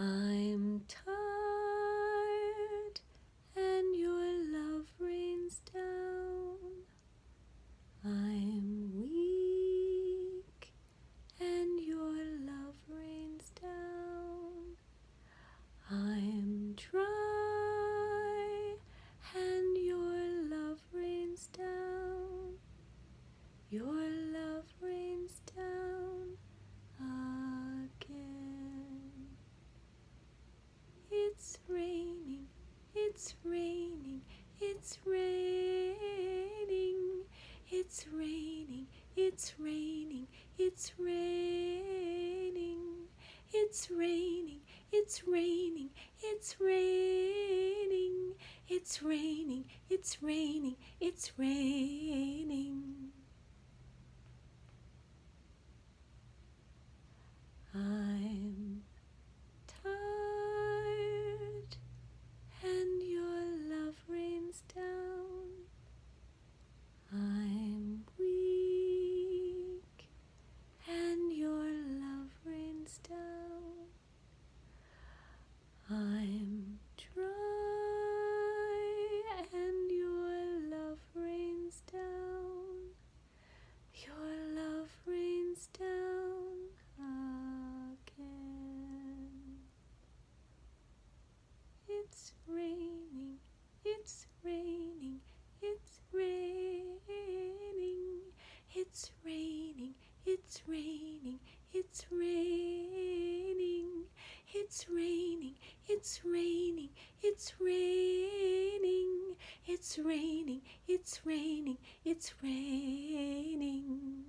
I'm tired and your love rains down. I'm weak and your love rains down. I'm dry and your love rains down. Your love rains down again. It's raining, it's raining, it's raining, it's raining, it's raining, it's raining, it's raining, it's raining, it's raining, it's raining, it's raining, it's raining. I'm tired and your love rains down. I'm weak and your love rains down. I'm dry and your love rains down. Your love rains down again. It's raining, it's raining, it's raining, it's raining, it's raining, it's raining, it's raining, it's raining, it's raining, it's raining, it's raining, it's raining.